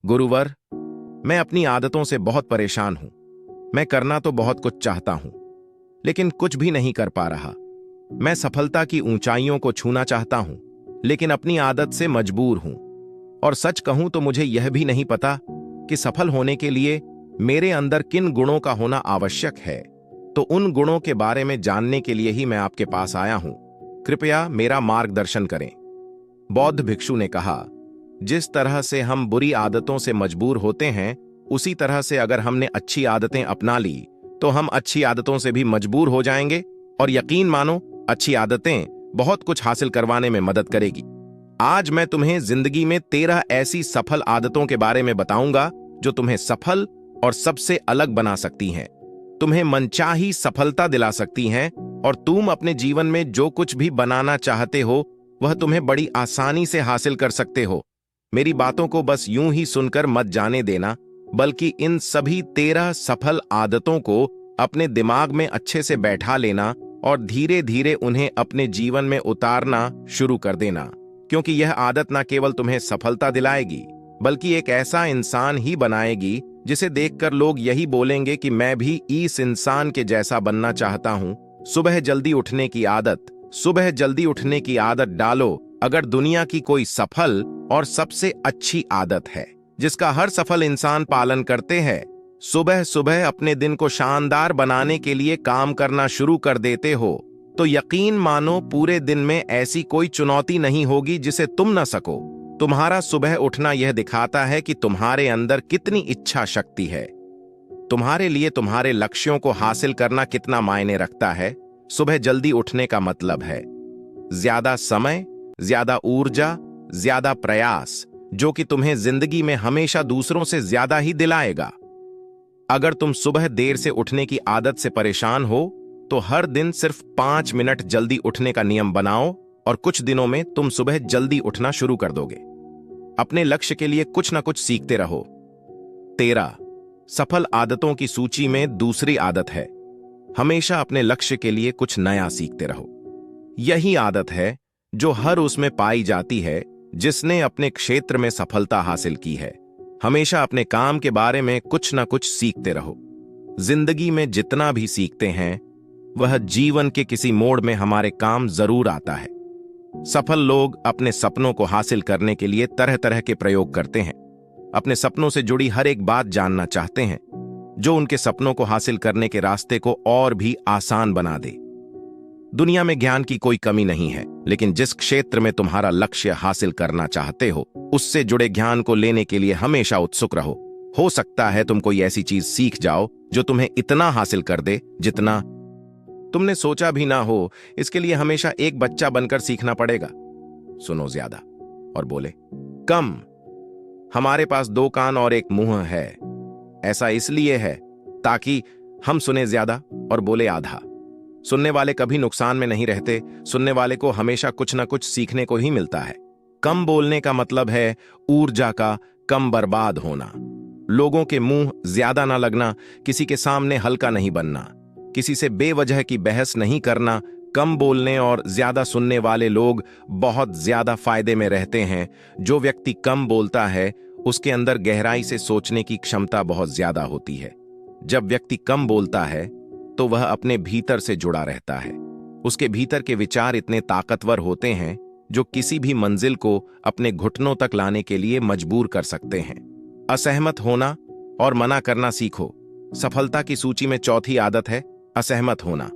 गुरुवर, मैं अपनी आदतों से बहुत परेशान हूं। मैं करना तो बहुत कुछ चाहता हूं, लेकिन कुछ भी नहीं कर पा रहा। मैं सफलता की ऊंचाइयों को छूना चाहता हूं, लेकिन अपनी आदत से मजबूर हूं। और सच कहूं तो मुझे यह भी नहीं पता कि सफल होने के लिए मेरे अंदर किन गुणों का होना आवश्यक है। तो उन गुणों के बारे में जानने के लिए ही मैं आपके पास आया हूं। कृपया मेरा मार्गदर्शन करें। बौद्ध भिक्षु ने कहा, जिस तरह से हम बुरी आदतों से मजबूर होते हैं, उसी तरह से अगर हमने अच्छी आदतें अपना ली तो हम अच्छी आदतों से भी मजबूर हो जाएंगे। और यकीन मानो, अच्छी आदतें बहुत कुछ हासिल करवाने में मदद करेगी। आज मैं तुम्हें जिंदगी में 13 ऐसी सफल आदतों के बारे में बताऊंगा जो तुम्हें सफल और सबसे अलग बना सकती हैं, तुम्हें मनचाही सफलता दिला सकती हैं, और तुम अपने जीवन में जो कुछ भी बनाना चाहते हो वह तुम्हें बड़ी आसानी से हासिल कर सकते हो। मेरी बातों को बस यूं ही सुनकर मत जाने देना, बल्कि इन सभी 13 सफल आदतों को अपने दिमाग में अच्छे से बैठा लेना और धीरे धीरे उन्हें अपने जीवन में उतारना शुरू कर देना। क्योंकि यह आदत न केवल तुम्हें सफलता दिलाएगी, बल्कि एक ऐसा इंसान ही बनाएगी जिसे देखकर लोग यही बोलेंगे कि मैं भी इस इंसान के जैसा बनना चाहता हूं। सुबह जल्दी उठने की आदत। सुबह जल्दी उठने की आदत डालो। अगर दुनिया की कोई सफल और सबसे अच्छी आदत है जिसका हर सफल इंसान पालन करते हैं, सुबह सुबह अपने दिन को शानदार बनाने के लिए काम करना शुरू कर देते हो, तो यकीन मानो पूरे दिन में ऐसी कोई चुनौती नहीं होगी जिसे तुम न सको। तुम्हारा सुबह उठना यह दिखाता है कि तुम्हारे अंदर कितनी इच्छा शक्ति है। तुम्हारे लिए तुम्हारे लक्ष्यों को हासिल करना कितना मायने रखता है। सुबह जल्दी उठने का मतलब है ज्यादा समय, ज्यादा ऊर्जा, ज्यादा प्रयास, जो कि तुम्हें जिंदगी में हमेशा दूसरों से ज्यादा ही दिलाएगा। अगर तुम सुबह देर से उठने की आदत से परेशान हो, तो हर दिन सिर्फ 5 मिनट जल्दी उठने का नियम बनाओ और कुछ दिनों में तुम सुबह जल्दी उठना शुरू कर दोगे। अपने लक्ष्य के लिए कुछ ना कुछ सीखते रहो। 13 सफल आदतों की सूची में दूसरी आदत है, हमेशा अपने लक्ष्य के लिए कुछ नया सीखते रहो। यही आदत है जो हर उसमें पाई जाती है जिसने अपने क्षेत्र में सफलता हासिल की है। हमेशा अपने काम के बारे में कुछ ना कुछ सीखते रहो। जिंदगी में जितना भी सीखते हैं वह जीवन के किसी मोड़ में हमारे काम जरूर आता है। सफल लोग अपने सपनों को हासिल करने के लिए तरह तरह के प्रयोग करते हैं। अपने सपनों से जुड़ी हर एक बात जानना चाहते हैं जो उनके सपनों को हासिल करने के रास्ते को और भी आसान बना दे। दुनिया में ज्ञान की कोई कमी नहीं है, लेकिन जिस क्षेत्र में तुम्हारा लक्ष्य हासिल करना चाहते हो उससे जुड़े ज्ञान को लेने के लिए हमेशा उत्सुक रहो। हो सकता है तुम कोई ऐसी चीज सीख जाओ जो तुम्हें इतना हासिल कर दे जितना तुमने सोचा भी ना हो। इसके लिए हमेशा एक बच्चा बनकर सीखना पड़ेगा। सुनो ज्यादा और बोले कम। हमारे पास 2 कान और 1 मुंह है। ऐसा इसलिए है ताकि हम सुने ज्यादा और बोले आधा। सुनने वाले कभी नुकसान में नहीं रहते। सुनने वाले को हमेशा कुछ ना कुछ सीखने को ही मिलता है। कम बोलने का मतलब है ऊर्जा का कम बर्बाद होना, लोगों के मुंह ज्यादा ना लगना, किसी के सामने हल्का नहीं बनना, किसी से बेवजह की बहस नहीं करना। कम बोलने और ज्यादा सुनने वाले लोग बहुत ज्यादा फायदे में रहते हैं। जो व्यक्ति कम बोलता है उसके अंदर गहराई से सोचने की क्षमता बहुत ज्यादा होती है। जब व्यक्ति कम बोलता है तो वह अपने भीतर से जुड़ा रहता है। उसके भीतर के विचार इतने ताकतवर होते हैं जो किसी भी मंजिल को अपने घुटनों तक लाने के लिए मजबूर कर सकते हैं। असहमत होना और मना करना सीखो। सफलता की सूची में चौथी आदत है असहमत होना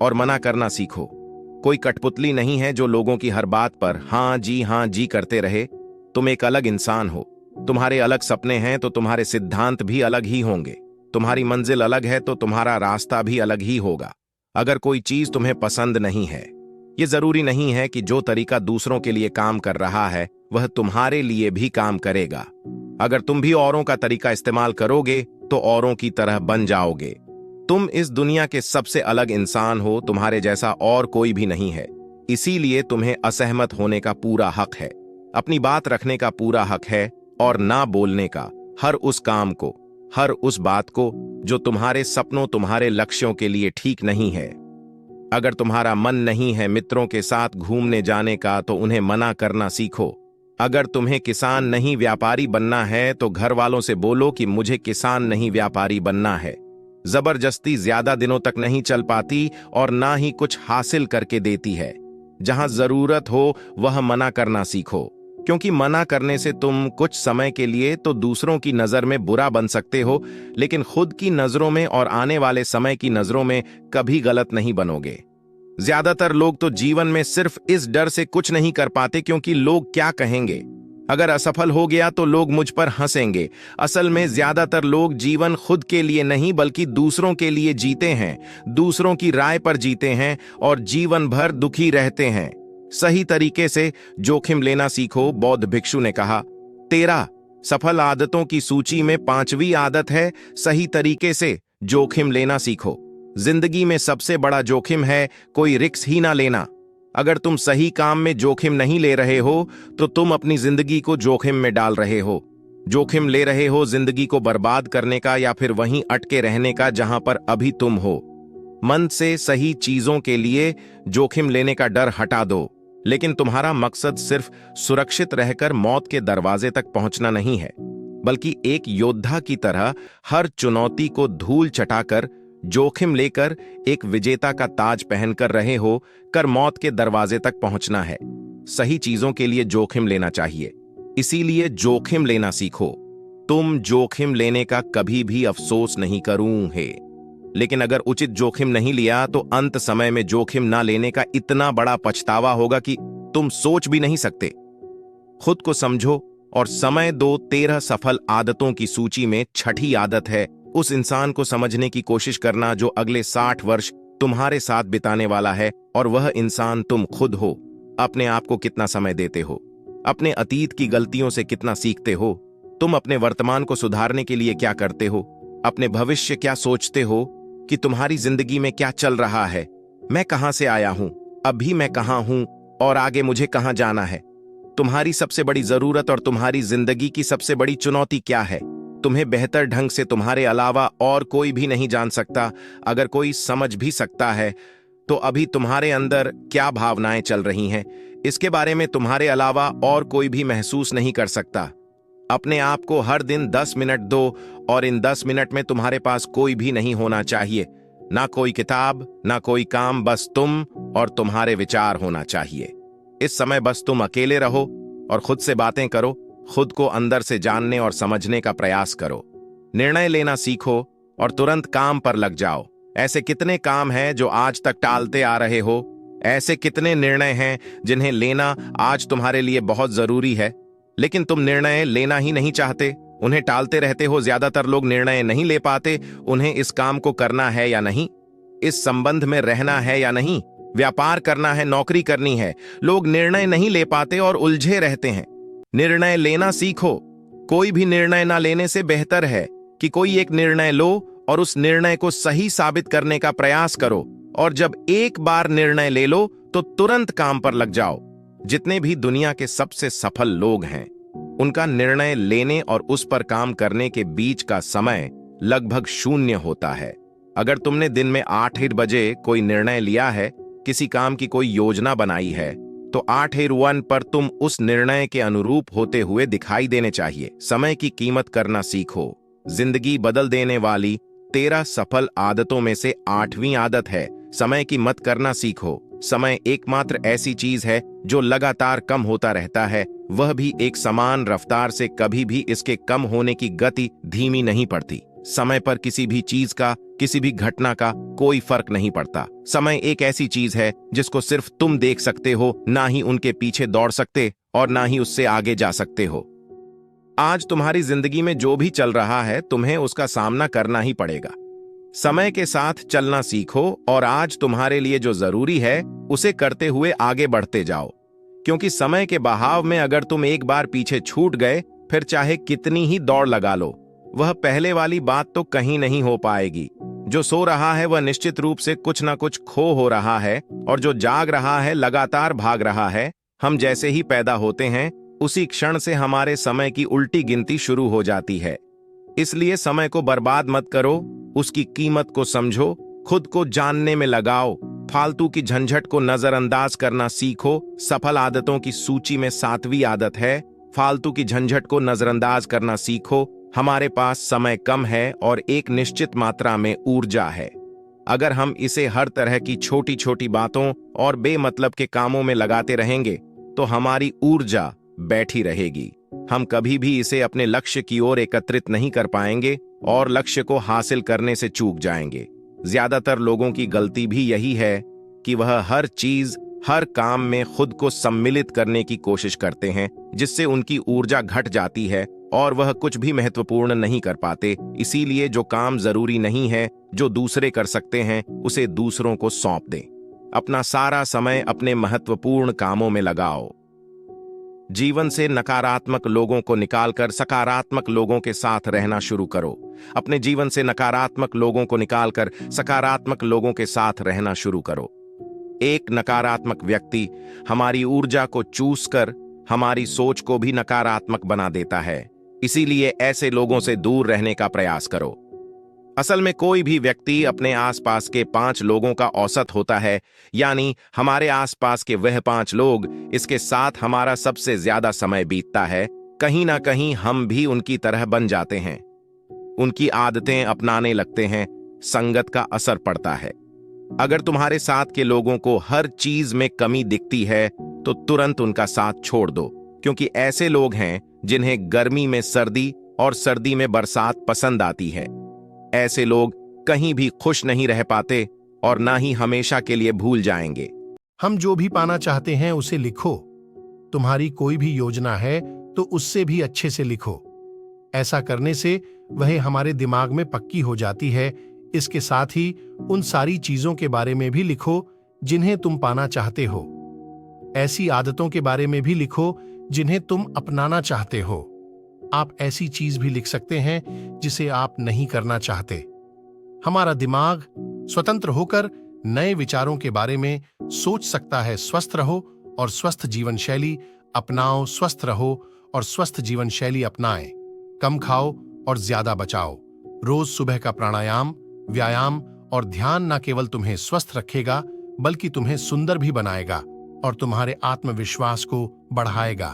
और मना करना सीखो। कोई कठपुतली नहीं है जो लोगों की हर बात पर हाँ जी करते रहे। तुम एक अलग इंसान हो। तुम्हारे अलग सपने हैं तो तुम्हारे सिद्धांत भी अलग ही होंगे। तुम्हारी मंजिल अलग है तो तुम्हारा रास्ता भी अलग ही होगा। अगर कोई चीज तुम्हें पसंद नहीं है, ये जरूरी नहीं है कि जो तरीका दूसरों के लिए काम कर रहा है वह तुम्हारे लिए भी काम करेगा। अगर तुम भी औरों का तरीका इस्तेमाल करोगे तो औरों की तरह बन जाओगे। तुम इस दुनिया के सबसे अलग इंसान हो। तुम्हारे जैसा और कोई भी नहीं है। इसीलिए तुम्हें असहमत होने का पूरा हक है, अपनी बात रखने का पूरा हक है और ना बोलने का हर उस काम को, हर उस बात को जो तुम्हारे सपनों, तुम्हारे लक्ष्यों के लिए ठीक नहीं है। अगर तुम्हारा मन नहीं है मित्रों के साथ घूमने जाने का तो उन्हें मना करना सीखो। अगर तुम्हें किसान नहीं व्यापारी बनना है तो घर वालों से बोलो कि मुझे किसान नहीं व्यापारी बनना है। जबरदस्ती ज्यादा दिनों तक नहीं चल पाती और ना ही कुछ हासिल करके देती है। जहां जरूरत हो वह मना करना सीखो, क्योंकि मना करने से तुम कुछ समय के लिए तो दूसरों की नजर में बुरा बन सकते हो, लेकिन खुद की नजरों में और आने वाले समय की नजरों में कभी गलत नहीं बनोगे। ज्यादातर लोग तो जीवन में सिर्फ इस डर से कुछ नहीं कर पाते क्योंकि लोग क्या कहेंगे। अगर असफल हो गया तो लोग मुझ पर हंसेंगे। असल में ज्यादातर लोग जीवन खुद के लिए नहीं बल्कि दूसरों के लिए जीते हैं, दूसरों की राय पर जीते हैं और जीवन भर दुखी रहते हैं। सही तरीके से जोखिम लेना सीखो, बौद्ध भिक्षु ने कहा। 13 सफल आदतों की सूची में 5वीं आदत है सही तरीके से जोखिम लेना सीखो। जिंदगी में सबसे बड़ा जोखिम है कोई रिस्क ही ना लेना। अगर तुम सही काम में जोखिम नहीं ले रहे हो तो तुम अपनी जिंदगी को जोखिम में डाल रहे हो। जोखिम ले रहे हो जिंदगी को बर्बाद करने का या फिर वहीं अटके रहने का जहां पर अभी तुम हो। मन से सही चीजों के लिए जोखिम लेने का डर हटा दो, लेकिन तुम्हारा मकसद सिर्फ सुरक्षित रहकर मौत के दरवाजे तक पहुंचना नहीं है, बल्कि एक योद्धा की तरह हर चुनौती को धूल चटाकर जोखिम लेकर एक विजेता का ताज पहनकर रहे हो कर मौत के दरवाजे तक पहुंचना है। सही चीजों के लिए जोखिम लेना चाहिए, इसीलिए जोखिम लेना सीखो। तुम जोखिम लेने का कभी भी अफसोस नहीं करूंगे, लेकिन अगर उचित जोखिम नहीं लिया तो अंत समय में जोखिम ना लेने का इतना बड़ा पछतावा होगा कि तुम सोच भी नहीं सकते। खुद को समझो और समय दो। 13 सफल आदतों की सूची में 6ठी आदत है उस इंसान को समझने की कोशिश करना जो अगले 60 वर्ष तुम्हारे साथ बिताने वाला है, और वह इंसान तुम खुद हो। अपने आप को कितना समय देते हो, अपने अतीत की गलतियों से कितना सीखते हो, तुम अपने वर्तमान को सुधारने के लिए क्या करते हो, अपने भविष्य क्या सोचते हो कि तुम्हारी जिंदगी में क्या चल रहा है। मैं कहां से आया हूं, अभी मैं कहां हूं और आगे मुझे कहां जाना है। तुम्हारी सबसे बड़ी जरूरत और तुम्हारी जिंदगी की सबसे बड़ी चुनौती क्या है। तुम्हें बेहतर ढंग से तुम्हारे अलावा और कोई भी नहीं जान सकता। अगर कोई समझ भी सकता है तो अभी तुम्हारे अंदर क्या भावनाएं चल रही हैं, इसके बारे में तुम्हारे अलावा और कोई भी महसूस नहीं कर सकता। अपने आप को हर दिन 10 मिनट दो और इन 10 मिनट में तुम्हारे पास कोई भी नहीं होना चाहिए, ना कोई किताब, ना कोई काम, बस तुम और तुम्हारे विचार होना चाहिए। इस समय बस तुम अकेले रहो और खुद से बातें करो। खुद को अंदर से जानने और समझने का प्रयास करो। निर्णय लेना सीखो और तुरंत काम पर लग जाओ। ऐसे कितने काम हैं जो आज तक टालते आ रहे हो। ऐसे कितने निर्णय हैं जिन्हें लेना आज तुम्हारे लिए बहुत जरूरी है, लेकिन तुम निर्णय लेना ही नहीं चाहते, उन्हें टालते रहते हो। ज्यादातर लोग निर्णय नहीं ले पाते, उन्हें इस काम को करना है या नहीं, इस संबंध में रहना है या नहीं, व्यापार करना है, नौकरी करनी है। लोग निर्णय नहीं ले पाते और उलझे रहते हैं। निर्णय लेना सीखो। कोई भी निर्णय ना लेने से बेहतर है कि कोई एक निर्णय लो और उस निर्णय को सही साबित करने का प्रयास करो, और जब एक बार निर्णय ले लो तो तुरंत काम पर लग जाओ। जितने भी दुनिया के सबसे सफल लोग हैं, उनका निर्णय लेने और उस पर काम करने के बीच का समय लगभग 0 होता है। अगर तुमने दिन में 8 बजे कोई निर्णय लिया है, किसी काम की कोई योजना बनाई है, तो 8 पर तुम उस निर्णय के अनुरूप होते हुए दिखाई देने चाहिए। समय की कीमत करना सीखो। जिंदगी बदल देने वाली 13 सफल आदतों में से 8वीं आदत है समय की मत करना सीखो। समय एकमात्र ऐसी चीज है जो लगातार कम होता रहता है, वह भी एक समान रफ्तार से। कभी भी इसके कम होने की गति धीमी नहीं पड़ती। समय पर किसी भी चीज का, किसी भी घटना का कोई फर्क नहीं पड़ता। समय एक ऐसी चीज है जिसको सिर्फ तुम देख सकते हो, ना ही उनके पीछे दौड़ सकते और ना ही उससे आगे जा सकते हो। आज तुम्हारी जिंदगी में जो भी चल रहा है, तुम्हें उसका सामना करना ही पड़ेगा। समय के साथ चलना सीखो और आज तुम्हारे लिए जो जरूरी है उसे करते हुए आगे बढ़ते जाओ, क्योंकि समय के बहाव में अगर तुम एक बार पीछे छूट गए, फिर चाहे कितनी ही दौड़ लगा लो, वह पहले वाली बात तो कहीं नहीं हो पाएगी। जो सो रहा है वह निश्चित रूप से कुछ ना कुछ खो हो रहा है, और जो जाग रहा है लगातार भाग रहा है। हम जैसे ही पैदा होते हैं, उसी क्षण से हमारे समय की उल्टी गिनती शुरू हो जाती है। इसलिए समय को बर्बाद मत करो, उसकी कीमत को समझो, खुद को जानने में लगाओ, फालतू की झंझट को नजरअंदाज करना सीखो। सफल आदतों की सूची में 7वीं आदत है, फालतू की झंझट को नजरअंदाज करना सीखो। हमारे पास समय कम है और एक निश्चित मात्रा में ऊर्जा है। अगर हम इसे हर तरह की छोटी छोटी बातों और बेमतलब के कामों में लगाते रहेंगे तो हमारी ऊर्जा बैठी रहेगी। हम कभी भी इसे अपने लक्ष्य की ओर एकत्रित नहीं कर पाएंगे और लक्ष्य को हासिल करने से चूक जाएंगे। ज्यादातर लोगों की गलती भी यही है कि वह हर चीज, हर काम में खुद को सम्मिलित करने की कोशिश करते हैं, जिससे उनकी ऊर्जा घट जाती है और वह कुछ भी महत्वपूर्ण नहीं कर पाते। इसीलिए जो काम जरूरी नहीं है, जो दूसरे कर सकते हैं, उसे दूसरों को सौंप दें। अपना सारा समय अपने महत्वपूर्ण कामों में लगाओ। जीवन से नकारात्मक लोगों को निकालकर सकारात्मक लोगों के साथ रहना शुरू करो। अपने जीवन से नकारात्मक लोगों को निकालकर सकारात्मक लोगों के साथ रहना शुरू करो। एक नकारात्मक व्यक्ति हमारी ऊर्जा को चूस कर हमारी सोच को भी नकारात्मक बना देता है। इसीलिए ऐसे लोगों से दूर रहने का प्रयास करो। असल में कोई भी व्यक्ति अपने आसपास के 5 लोगों का औसत होता है, यानी हमारे आसपास के वह 5 लोग, इसके साथ हमारा सबसे ज्यादा समय बीतता है। कहीं ना कहीं हम भी उनकी तरह बन जाते हैं, उनकी आदतें अपनाने लगते हैं। संगत का असर पड़ता है। अगर तुम्हारे साथ के लोगों को हर चीज में कमी दिखती है तो तुरंत उनका साथ छोड़ दो, क्योंकि ऐसे लोग हैं जिन्हें गर्मी में सर्दी और सर्दी में बरसात पसंद आती है। ऐसे लोग कहीं भी खुश नहीं रह पाते और ना ही हमेशा के लिए भूल जाएंगे। हम जो भी पाना चाहते हैं उसे लिखो। तुम्हारी कोई भी योजना है तो उससे भी अच्छे से लिखो। ऐसा करने से वह हमारे दिमाग में पक्की हो जाती है। इसके साथ ही उन सारी चीजों के बारे में भी लिखो जिन्हें तुम पाना चाहते हो। ऐसी आदतों के बारे में भी लिखो जिन्हें तुम अपनाना चाहते हो। आप ऐसी चीज भी लिख सकते हैं जिसे आप नहीं करना चाहते। हमारा दिमाग स्वतंत्र होकर नए विचारों के बारे में सोच सकता है। स्वस्थ रहो और स्वस्थ जीवन शैली अपनाओ। स्वस्थ रहो और स्वस्थ जीवन शैली अपनाएं। कम खाओ और ज्यादा बचाओ। रोज सुबह का प्राणायाम, व्यायाम और ध्यान न केवल तुम्हें स्वस्थ रखेगा बल्कि तुम्हें सुंदर भी बनाएगा और तुम्हारे आत्मविश्वास को बढ़ाएगा।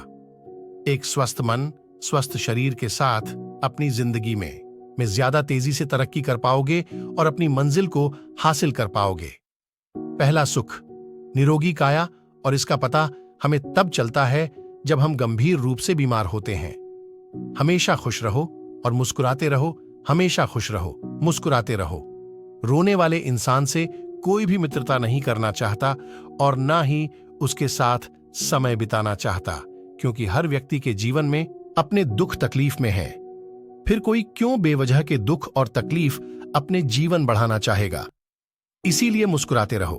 एक स्वस्थ मन, स्वस्थ शरीर के साथ अपनी जिंदगी में ज्यादा तेजी से तरक्की कर पाओगे और अपनी मंजिल को हासिल कर पाओगे। पहला सुख, निरोगी काया, और इसका पता हमें तब चलता है जब हम गंभीर रूप से बीमार होते हैं। हमेशा खुश रहो और मुस्कुराते रहो। हमेशा खुश रहो, मुस्कुराते रहो। रोने वाले इंसान से कोई भी मित्रता नहीं करना चाहता और ना ही उसके साथ समय बिताना चाहता, क्योंकि हर व्यक्ति के जीवन में अपने दुख तकलीफ में है। फिर कोई क्यों बेवजह के दुख और तकलीफ अपने जीवन बढ़ाना चाहेगा। इसीलिए मुस्कुराते रहो।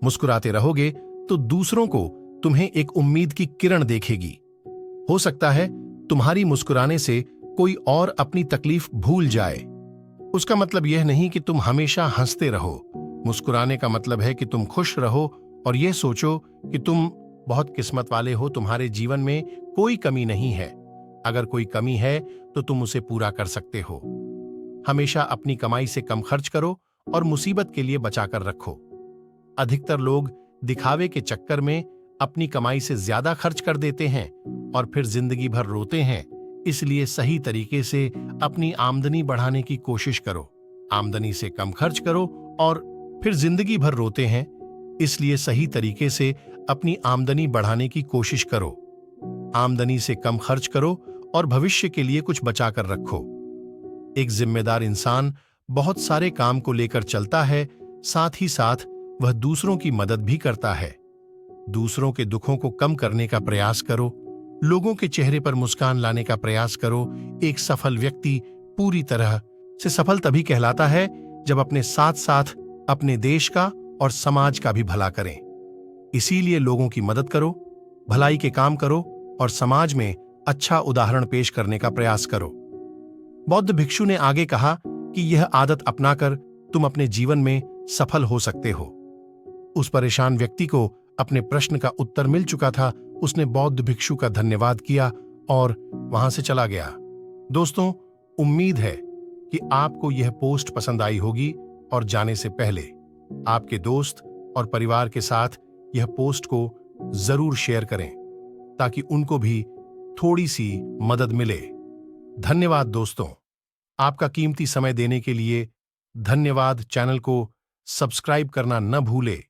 मुस्कुराते रहोगे तो दूसरों को तुम्हें एक उम्मीद की किरण देखेगी। हो सकता है तुम्हारी मुस्कुराने से कोई और अपनी तकलीफ भूल जाए। उसका मतलब यह नहीं कि तुम हमेशा हंसते रहो। मुस्कुराने का मतलब है कि तुम खुश रहो और यह सोचो कि तुम बहुत किस्मत वाले हो। तुम्हारे जीवन में कोई कमी नहीं है। अगर कोई कमी है तो तुम उसे पूरा कर सकते हो। हमेशा अपनी कमाई से कम खर्च करो और मुसीबत के लिए बचाकर रखो। अधिकतर लोग दिखावे के चक्कर में अपनी कमाई से ज्यादा खर्च कर देते हैं और फिर जिंदगी भर रोते हैं। इसलिए सही तरीके से अपनी आमदनी बढ़ाने की कोशिश करो। आमदनी से कम खर्च करो और फिर जिंदगी भर रोते हैं। इसलिए सही तरीके से अपनी आमदनी बढ़ाने की कोशिश करो। आमदनी से कम खर्च करो और भविष्य के लिए कुछ बचाकर रखो। एक जिम्मेदार इंसान बहुत सारे काम को लेकर चलता है, साथ ही साथ वह दूसरों की मदद भी करता है। दूसरों के दुखों को कम करने का प्रयास करो। लोगों के चेहरे पर मुस्कान लाने का प्रयास करो। एक सफल व्यक्ति पूरी तरह से सफल तभी कहलाता है जब अपने साथ साथ अपने देश का और समाज का भी भला करें। इसीलिए लोगों की मदद करो, भलाई के काम करो और समाज में अच्छा उदाहरण पेश करने का प्रयास करो। बौद्ध भिक्षु ने आगे कहा कि यह आदत अपनाकर तुम अपने जीवन में सफल हो सकते हो। उस परेशान व्यक्ति को अपने प्रश्न का उत्तर मिल चुका था। उसने बौद्ध भिक्षु का धन्यवाद किया और वहां से चला गया। दोस्तों, उम्मीद है कि आपको यह पोस्ट पसंद आई होगी और जाने से पहले आपके दोस्त और परिवार के साथ यह पोस्ट को जरूर शेयर करें ताकि उनको भी थोड़ी सी मदद मिले। धन्यवाद दोस्तों, आपका कीमती समय देने के लिए धन्यवाद। चैनल को सब्सक्राइब करना न भूले।